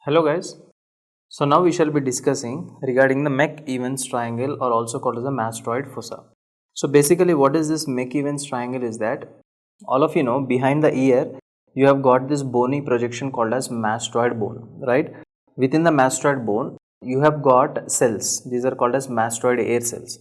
Hello guys. So now we shall be discussing regarding the McEwan's triangle, or also called as the mastoid fossa. So basically what is this McEwan's triangle is that all of you know behind the ear you have got this bony projection called as mastoid bone, right? Within the mastoid bone you have got cells. These are called as mastoid air cells.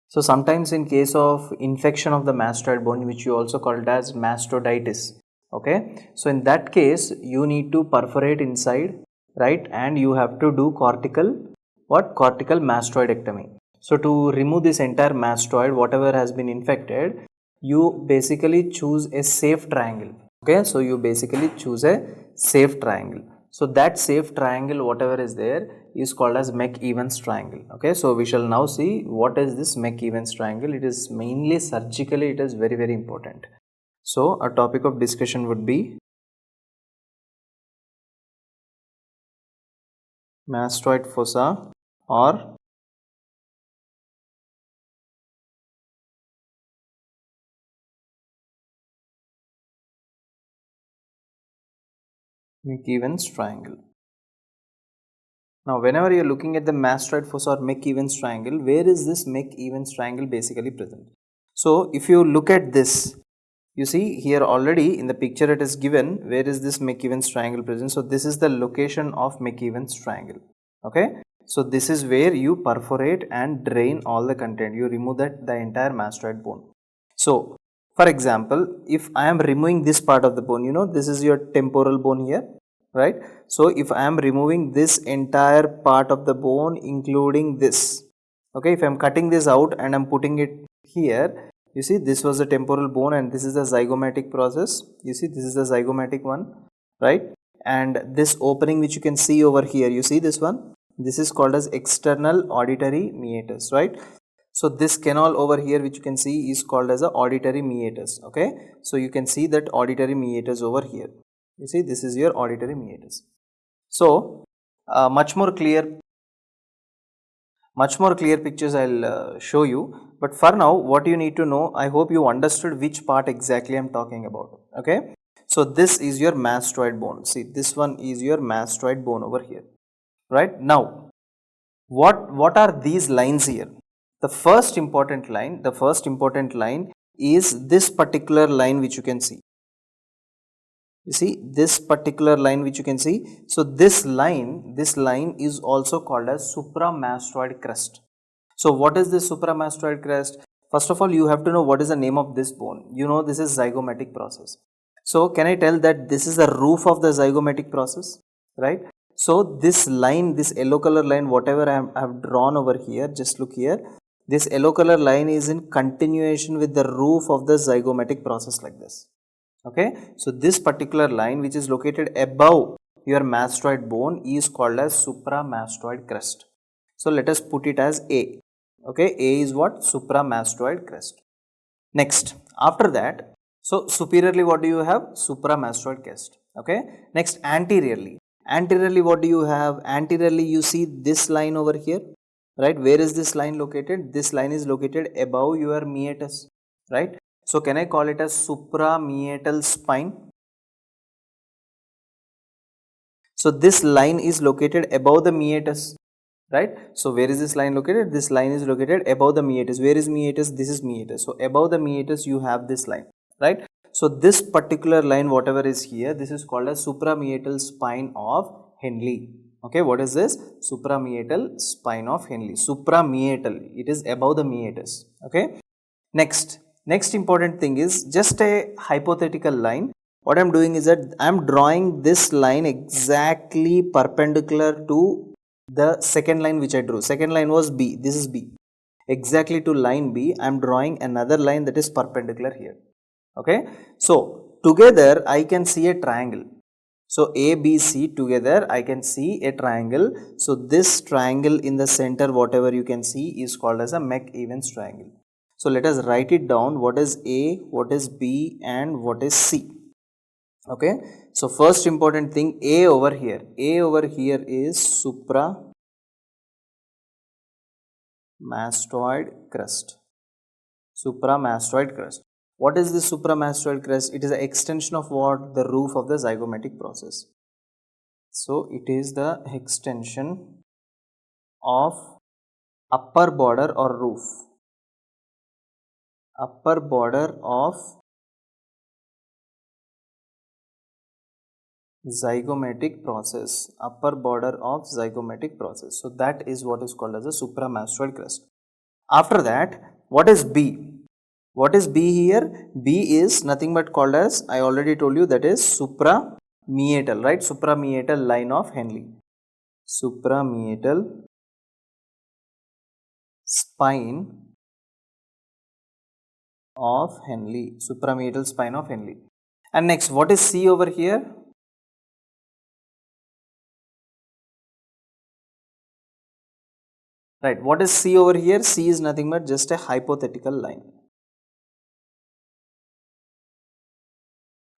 So sometimes in case of infection of the mastoid bone, which you also called as mastoiditis, okay, so in that case you need to perforate inside, right, and you have to do cortical mastoidectomy. So to remove this entire mastoid, whatever has been infected, you basically choose a safe triangle. Okay, so you basically choose a safe triangle. So that safe triangle, whatever is there, is called as McEwan's triangle. Okay, so we shall now see what is this McEwan's triangle. It is mainly surgically, it is very important. So a topic of discussion would be mastoid fossa or McEwan's triangle. Now whenever you are looking at the mastoid fossa or McEwan's triangle, where is this McEwan's triangle basically present? So if you look at this, you see here already in the picture it is given where is this McEwan's triangle present. So this is the location of McEwan's triangle. Okay, so this is where you perforate and drain all the content. You remove the entire mastoid bone. So for example, if I am removing this part of the bone, you know, this is your temporal bone here, right? So if I am removing this entire part of the bone including this, okay, if I am cutting this out and I am putting it here, you see this was the temporal bone and this is the zygomatic process. You see this is the zygomatic one, right? And this opening which you can see over here, you see this one, this is called as external auditory meatus, right? So this canal over here which you can see is called as a auditory meatus. Okay, so you can see that auditory meatus over here. You see this is your auditory meatus. So much more clear pictures I'll show you, but for now what you need to know, I hope you understood which part exactly I'm talking about. Okay, so this is your mastoid bone. See, this one is your mastoid bone over here, right? Now what are these lines here? The first important line is this particular line which you can see. You see this particular line which you can see. So this line is also called as supramastoid crest. So what is this supramastoid crest? First of all, you have to know what is the name of this bone. You know this is zygomatic process. So can I tell that this is the roof of the zygomatic process, right? So this line, this yellow color line, whatever I have drawn over here, just look here. This yellow color line is in continuation with the roof of the zygomatic process like this. Okay, so this particular line which is located above your mastoid bone is called as supramastoid crest. So let us put it as A. Okay, A is what? Supramastoid crest. Next, after that, so superiorly what do you have? Supramastoid crest. Okay, next anteriorly. Anteriorly what do you have? Anteriorly you see this line over here, right? Where is this line located? This line is located above your meatus, right? So can I call it as suprameatal spine? So this line is located above the meatus, right? So where is this line located? This line is located above the meatus. Where is meatus? This is meatus. So above the meatus you have this line, right? So this particular line, whatever is here, this is called as suprameatal spine of Henle. Okay, what is this? Suprameatal spine of Henle. Suprameatal, it is above the meatus. Okay, next important thing is just a hypothetical line. What I am doing is that I am drawing this line exactly perpendicular to the second line which I drew. Second line was B, this is B. Exactly to line B, I am drawing another line that is perpendicular here. Okay, so together I can see a triangle. So A, B, C together I can see a triangle. So this triangle in the center, whatever you can see, is called as a McEwan's triangle. So let us write it down. What is A, what is B, and what is C? Okay, so first important thing, A over here is supramastoid crest. Supramastoid crest. What is this supramastoid crest? It is an extension of what? The roof of the zygomatic process. So it is the extension of upper border or roof, upper border of zygomatic process, upper border of zygomatic process. So that is what is called as a supramastoid crest. After that, what is B? What is B here? B is nothing but called as, I already told you, that is suprameatal, right? Suprameatal line of Henle. Suprameatal spine of Henle. Suprameatal spine of Henle. And next, what is C over here? Right, what is C over here? C is nothing but just a hypothetical line.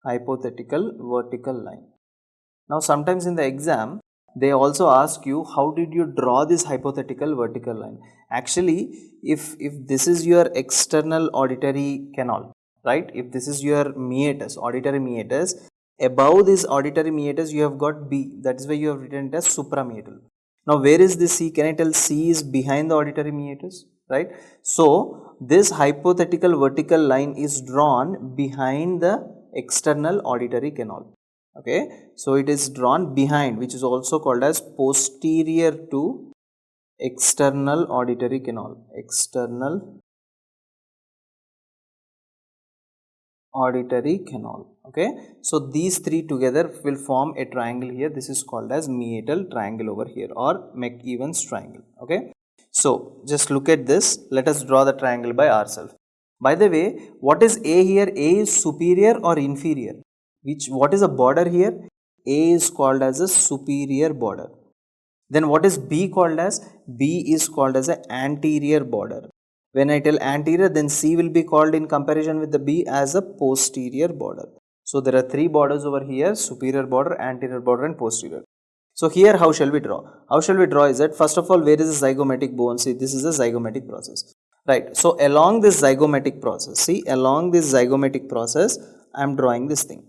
Hypothetical vertical line. Now sometimes in the exam, they also ask you, how did you draw this hypothetical vertical line? Actually, if this is your external auditory canal, right? If this is your meatus, auditory meatus, above this auditory meatus you have got B. That is why you have written it as suprameatal. Now where is this C? Can I tell C is behind the auditory meatus, right? So this hypothetical vertical line is drawn behind the external auditory canal. Okay, so it is drawn behind, which is also called as posterior to external auditory canal. External auditory canal. Okay, so these three together will form a triangle here. This is called as meatal triangle over here, or McEwan's triangle. Okay, so just look at this. Let us draw the triangle by ourselves. By the way, what is A here? A is superior or inferior? What is a border here? A is called as a superior border. Then what is B called as? B is called as an anterior border. When I tell anterior, then C will be called in comparison with the B as a posterior border. So there are three borders over here: superior border, anterior border, and posterior. So here how shall we draw? How shall we draw is that, first of all, where is the zygomatic bone? See, this is a zygomatic process. Right. So along this zygomatic process, see, along this zygomatic process, I am drawing this thing.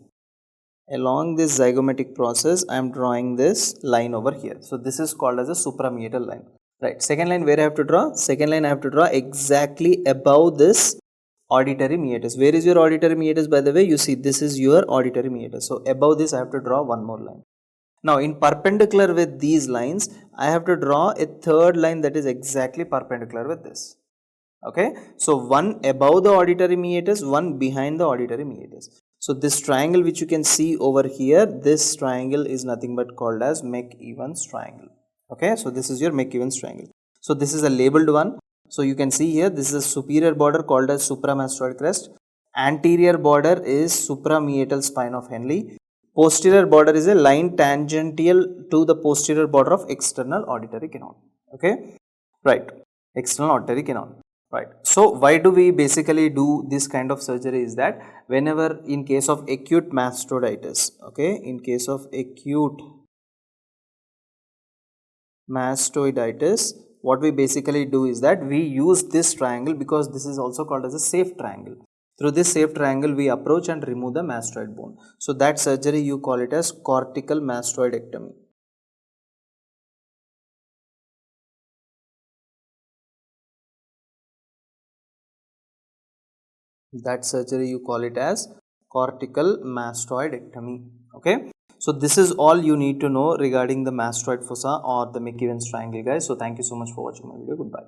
Along this zygomatic process, I am drawing this line over here. So this is called as a suprameatal line. Right. Second line, where I have to draw? Second line I have to draw exactly above this auditory meatus. Where is your auditory meatus, by the way? You see, this is your auditory meatus. So above this I have to draw one more line. Now in perpendicular with these lines, I have to draw a third line that is exactly perpendicular with this. Okay, so one above the auditory meatus, one behind the auditory meatus. So this triangle which you can see over here, this triangle is nothing but called as McEwan's triangle. Okay, so this is your McEwan's triangle. So this is a labeled one. So you can see here, this is a superior border called as supramastoid crest. Anterior border is suprameatal spine of Henle. Posterior border is a line tangential to the posterior border of external auditory canal. Okay, right, external auditory canal. Right. So why do we basically do this kind of surgery is that whenever in case of acute mastoiditis, okay, in case of acute mastoiditis, what we basically do is that we use this triangle, because this is also called as a safe triangle. Through this safe triangle, we approach and remove the mastoid bone. So that surgery you call it as cortical mastoidectomy. That surgery you call it as cortical mastoidectomy. Okay, so this is all you need to know regarding the mastoid fossa or the McEwan's triangle, guys. So thank you so much for watching my video. Goodbye.